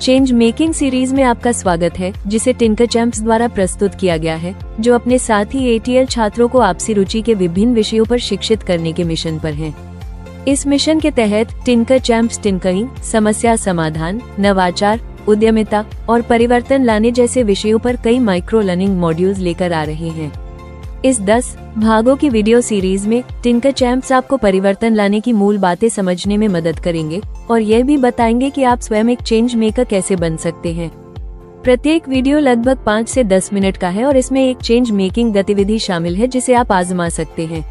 Change making series में आपका स्वागत है, जिसे टिंकर चैंप्स द्वारा प्रस्तुत किया गया है, जो अपने साथ ही एटीएल छात्रों को आपसी रुचि के विभिन्न विषयों पर शिक्षित करने के मिशन पर हैं। इस मिशन के तहत टिंकर चैंप्स टिंकरिंग, समस्या समाधान, नवाचार, उद्यमिता और परिवर्तन लाने जैसे विषयों पर कई माइक्रो लर्निंग मॉड्यूल्स लेकर आ रहे हैं। इस 10 भागों की वीडियो सीरीज में टिंकर चैंप्स आपको परिवर्तन लाने की मूल बातें समझने में मदद करेंगे और यह भी बताएंगे कि आप स्वयं एक चेंज मेकर कैसे बन सकते हैं। प्रत्येक वीडियो लगभग 5 से 10 मिनट का है और इसमें एक चेंज मेकिंग गतिविधि शामिल है जिसे आप आजमा सकते हैं।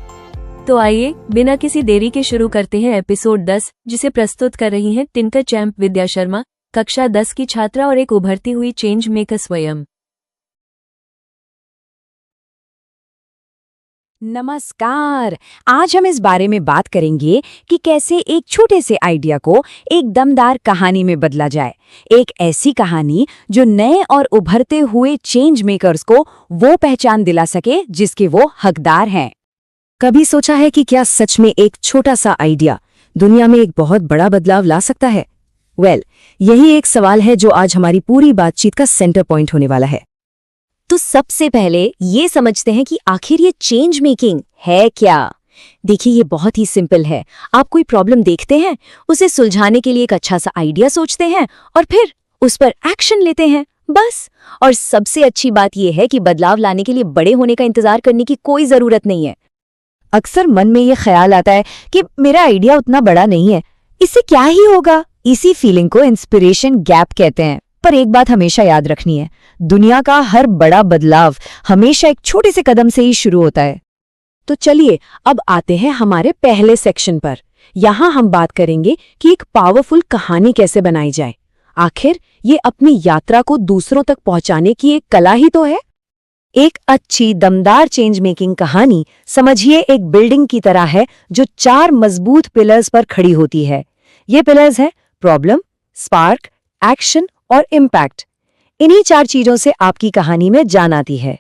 तो आइए बिना किसी देरी के शुरू करते हैं एपिसोड 10, जिसे प्रस्तुत कर रही हैं टिंकर चैंप विद्या शर्मा, कक्षा 10 की छात्रा और एक उभरती हुई चेंज मेकर स्वयं। नमस्कार। आज हम इस बारे में बात करेंगे कि कैसे एक छोटे से आइडिया को एक दमदार कहानी में बदला जाए। एक ऐसी कहानी जो नए और उभरते हुए चेंज मेकर्स को वो पहचान दिला सके जिसके वो हकदार हैं। कभी सोचा है कि क्या सच में एक छोटा सा आइडिया दुनिया में एक बहुत बड़ा बदलाव ला सकता है? यही एक सवाल है जो आज हमारी पूरी बातचीत का सेंटर पॉइंट होने वाला है। तो सबसे पहले ये समझते हैं कि आखिर ये चेंज मेकिंग है क्या। देखिए, ये बहुत ही सिंपल है। आप कोई प्रॉब्लम देखते हैं, उसे सुलझाने के लिए एक अच्छा सा आइडिया सोचते हैं और फिर उस पर एक्शन लेते हैं, बस। और सबसे अच्छी बात यह है कि बदलाव लाने के लिए बड़े होने का इंतजार करने की कोई जरूरत नहीं है। अक्सर मन में ये ख्याल आता है कि मेरा आइडिया उतना बड़ा नहीं है, इससे क्या ही होगा। इसी फीलिंग को इंस्पिरेशन गैप कहते हैं। पर एक बात हमेशा याद रखनी है, दुनिया का हर बड़ा बदलाव हमेशा एक छोटे से कदम से ही शुरू होता है। तो चलिए अब आते हैं हमारे पहले सेक्शन पर। यहाँ हम बात करेंगे कि एक पावरफुल कहानी कैसे बनाई जाए। आखिर ये अपनी यात्रा को दूसरों तक पहुंचाने की एक कला ही तो है। एक अच्छी दमदार चेंज मेकिंग कहानी समझिए एक बिल्डिंग की तरह है जो 4 मजबूत पिलर्स पर खड़ी होती है। ये पिलर्स हैं प्रॉब्लम, स्पार्क, एक्शन और इम्पैक्ट। इन्हीं 4 चीजों से आपकी कहानी में जान आती है।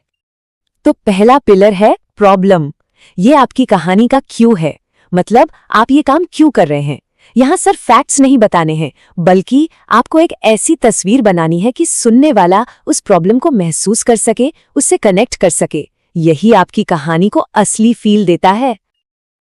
तो पहला पिलर है प्रॉब्लम। ये आपकी कहानी का क्यों है, मतलब आप ये काम क्यों कर रहे हैं। यहाँ सिर्फ फैक्ट्स नहीं बताने हैं, बल्कि आपको एक ऐसी तस्वीर बनानी है कि सुनने वाला उस प्रॉब्लम को महसूस कर सके, उससे कनेक्ट कर सके। यही आपकी कहानी को असली फील देता है।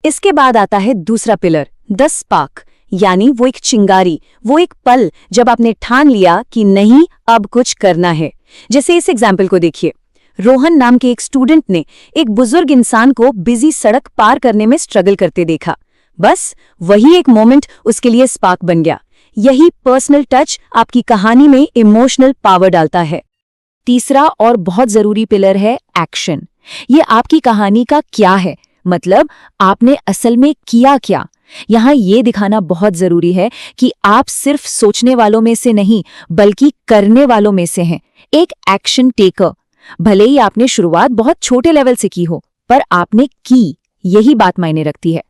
इसके बाद आता है दूसरा पिलर, द स्पार्क, यानी वो एक चिंगारी, वो एक पल जब आपने ठान लिया कि नहीं, अब कुछ करना है। जैसे इस एग्जाम्पल को देखिए। रोहन नाम के एक स्टूडेंट ने एक बुजुर्ग इंसान को बिजी सड़क पार करने में स्ट्रगल करते देखा। बस वही एक मोमेंट उसके लिए स्पार्क बन गया। यही पर्सनल टच आपकी कहानी में इमोशनल पावर डालता है। तीसरा और बहुत जरूरी पिलर है एक्शन। ये आपकी कहानी का क्या है, मतलब आपने असल में किया क्या। यहाँ ये दिखाना बहुत जरूरी है कि आप सिर्फ सोचने वालों में से नहीं, बल्कि करने वालों में से हैं। एक एक्शन टेकर। भले ही आपने शुरुआत बहुत छोटे लेवल से की हो, पर आपने की, यही बात मायने रखती है।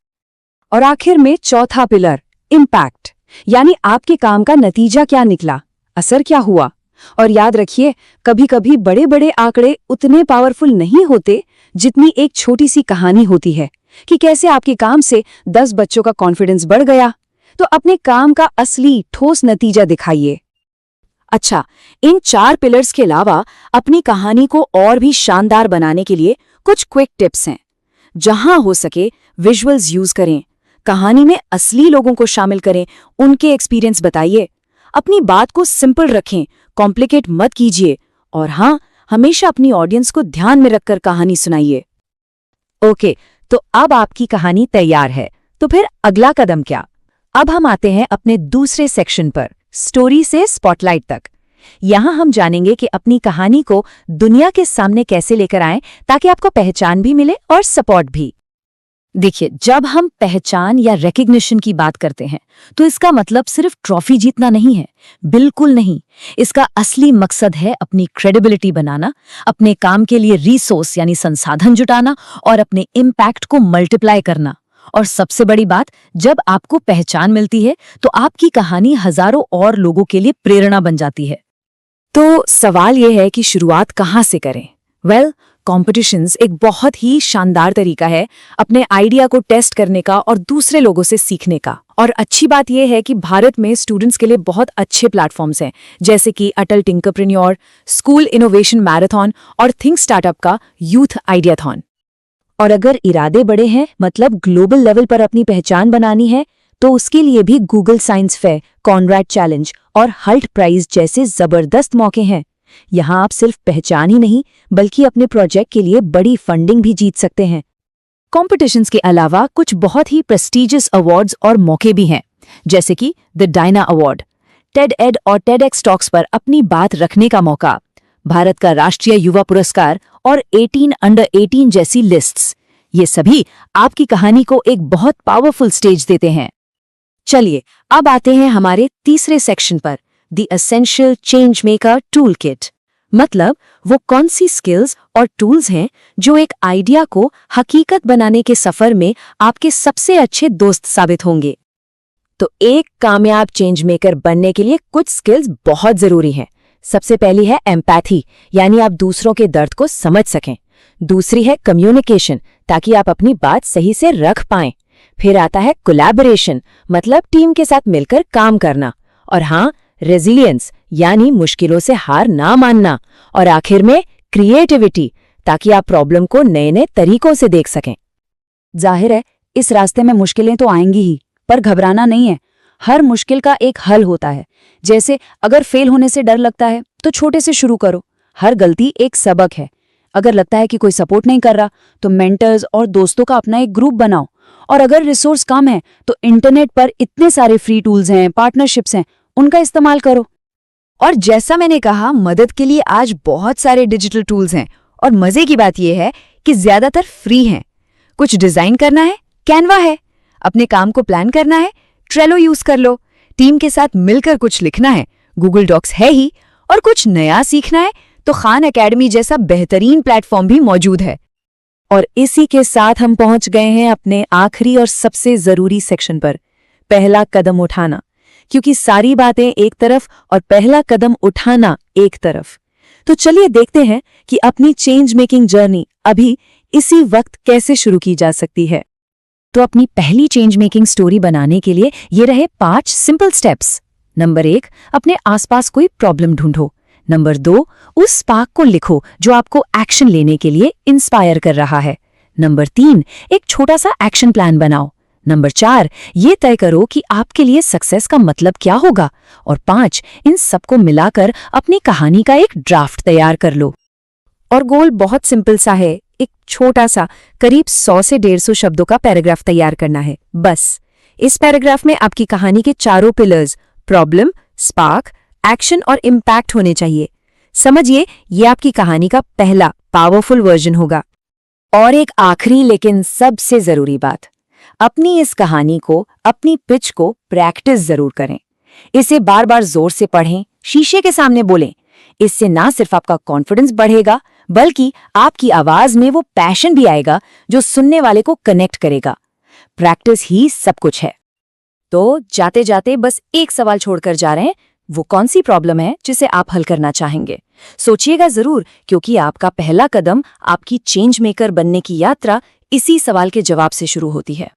और आखिर में चौथा पिलर, इम्पैक्ट, यानी आपके काम का नतीजा क्या निकला, असर क्या हुआ। और याद रखिए, कभी कभी बड़े बड़े आंकड़े उतने पावरफुल नहीं होते जितनी एक छोटी सी कहानी होती है कि कैसे आपके काम से 10 बच्चों का कॉन्फिडेंस बढ़ गया। तो अपने काम का असली ठोस नतीजा दिखाइए। अच्छा, इन 4 पिलर्स के अलावा अपनी कहानी को और भी शानदार बनाने के लिए कुछ क्विक टिप्स हैं। जहां हो सके विजुअल्स यूज करें, कहानी में असली लोगों को शामिल करें, उनके एक्सपीरियंस बताइए। अपनी बात को सिंपल रखें, कॉम्प्लिकेट मत कीजिए। और हाँ, हमेशा अपनी ऑडियंस को ध्यान में रखकर कहानी सुनाइए। ओके, तो अब आपकी कहानी तैयार है। तो फिर अगला कदम क्या? अब हम आते हैं अपने दूसरे सेक्शन पर, स्टोरी से स्पॉटलाइट तक। यहाँ हम जानेंगे कि अपनी कहानी को दुनिया के सामने कैसे लेकर आएं ताकि आपको पहचान भी मिले और सपोर्ट भी। देखिए, जब हम पहचान या रिकग्निशन की बात करते हैं तो इसका मतलब सिर्फ ट्रॉफी जीतना नहीं है, बिल्कुल नहीं। इसका असली मकसद है अपनी क्रेडिबिलिटी बनाना, अपने काम के लिए रिसोर्स यानी संसाधन जुटाना और अपने इम्पैक्ट को मल्टीप्लाई करना। और सबसे बड़ी बात, जब आपको पहचान मिलती है तो आपकी कहानी हजारों और लोगों के लिए प्रेरणा बन जाती है। तो सवाल यह है कि शुरुआत कहाँ से करें? कॉम्पिटिशन्स एक बहुत ही शानदार तरीका है अपने आइडिया को टेस्ट करने का और दूसरे लोगों से सीखने का। और अच्छी बात यह है कि भारत में स्टूडेंट्स के लिए बहुत अच्छे प्लेटफॉर्म्स हैं, जैसे कि अटल टिंकरप्रेन्योर, स्कूल इनोवेशन मैराथन और थिंक स्टार्टअप का यूथ आइडियाथॉन। और अगर इरादे बड़े हैं, मतलब ग्लोबल लेवल पर अपनी पहचान बनानी है, तो उसके लिए भी Google science fair, Conrad challenge और हल्ट प्राइज जैसे जबरदस्त मौके हैं। यहाँ आप सिर्फ पहचान ही नहीं बल्कि अपने प्रोजेक्ट के लिए बड़ी फंडिंग भी जीत सकते हैं। कॉम्पिटिशन्स के अलावा कुछ बहुत ही प्रेस्टीजियस अवार्ड्स और मौके भी हैं, जैसे कि the Diana award, TED Ed और टेडएक्स टॉक्स पर अपनी बात रखने का मौका, भारत का राष्ट्रीय युवा पुरस्कार और 18 अंडर 18 जैसी लिस्ट्स। ये सभी आपकी कहानी को एक बहुत पावरफुल स्टेज देते हैं। चलिए अब आते हैं हमारे तीसरे सेक्शन पर, the essential change maker tool kit. मतलब वो कौन सी स्किल्स और टूल्स हैं जो एक आइडिया को हकीकत बनाने के सफर में आपके सबसे अच्छे दोस्त साबित होंगे। तो एक कामयाब चेंज मेकर बनने के लिए कुछ स्किल्स बहुत जरूरी हैं। सबसे पहली है एम्पैथी, यानी आप दूसरों के दर्द को समझ सकें। दूसरी है कम्युनिकेशन, ताकि आप अपनी बात सही से रख पाएं। फिर आता है कोलैबोरेशन, मतलब टीम के साथ मिलकर काम करना। और हाँ, रेजिलियंस, यानी मुश्किलों से हार ना मानना। और आखिर में क्रिएटिविटी, ताकि आप प्रॉब्लम को नए नए तरीकों से देख सकें। जाहिर है इस रास्ते में मुश्किलें तो आएंगी ही, पर घबराना नहीं है। हर मुश्किल का एक हल होता है। जैसे अगर फेल होने से डर लगता है तो छोटे से शुरू करो। हर गलती एक सबक है। अगर लगता है कि कोई सपोर्ट नहीं कर रहा तो मेंटर्स और दोस्तों का अपना एक ग्रुप बनाओ। और अगर रिसोर्स कम है तो इंटरनेट पर इतने सारे फ्री टूल्स हैं, पार्टनरशिप्स हैं, उनका इस्तेमाल करो। और जैसा मैंने कहा, मदद के लिए आज बहुत सारे डिजिटल टूल्स हैं और मजे की बात यह है कि ज्यादातर फ्री हैं। कुछ डिजाइन करना है, कैनवा है। अपने काम को प्लान करना है, ट्रेलो यूज कर लो। टीम के साथ मिलकर कुछ लिखना है, गूगल डॉक्स है ही। और कुछ नया सीखना है तो खान एकेडमी जैसा बेहतरीन प्लेटफॉर्म भी मौजूद है। और इसी के साथ हम पहुंच गए हैं अपने आखिरी और सबसे जरूरी सेक्शन पर, पहला कदम उठाना। क्योंकि सारी बातें एक तरफ और पहला कदम उठाना एक तरफ। तो चलिए देखते हैं कि अपनी चेंज मेकिंग जर्नी अभी इसी वक्त कैसे शुरू की जा सकती है। तो अपनी पहली चेंज मेकिंग स्टोरी बनाने के लिए ये रहे 5 सिंपल स्टेप्स। नंबर 1, अपने आसपास कोई प्रॉब्लम ढूंढो। नंबर 2, उस स्पार्क को लिखो जो आपको एक्शन लेने के लिए इंस्पायर कर रहा है। नंबर 3, एक छोटा सा एक्शन प्लान बनाओ। नंबर 4, ये तय करो कि आपके लिए सक्सेस का मतलब क्या होगा। और 5, इन सबको मिलाकर अपनी कहानी का एक ड्राफ्ट तैयार कर लो। और गोल बहुत सिंपल सा है, एक छोटा सा करीब 100 से 150 शब्दों का पैराग्राफ तैयार करना है बस। इस पैराग्राफ में आपकी कहानी के चारों पिलर्स, प्रॉब्लम, स्पार्क, एक्शन और इम्पैक्ट होने चाहिए। समझिए, ये आपकी कहानी का पहला पावरफुल वर्जन होगा। और एक आखिरी लेकिन सबसे जरूरी बात, अपनी इस कहानी को, अपनी पिच को प्रैक्टिस जरूर करें। इसे बार बार जोर से पढ़ें, शीशे के सामने बोलें। इससे ना सिर्फ आपका कॉन्फिडेंस बढ़ेगा बल्कि आपकी आवाज में वो पैशन भी आएगा जो सुनने वाले को कनेक्ट करेगा। प्रैक्टिस ही सब कुछ है। तो जाते जाते बस एक सवाल छोड़कर जा रहे हैं, वो कौन सी प्रॉब्लम है जिसे आप हल करना चाहेंगे? सोचिएगा जरूर, क्योंकि आपका पहला कदम आपकी चेंज मेकर बनने की यात्रा इसी सवाल के जवाब से शुरू होती है।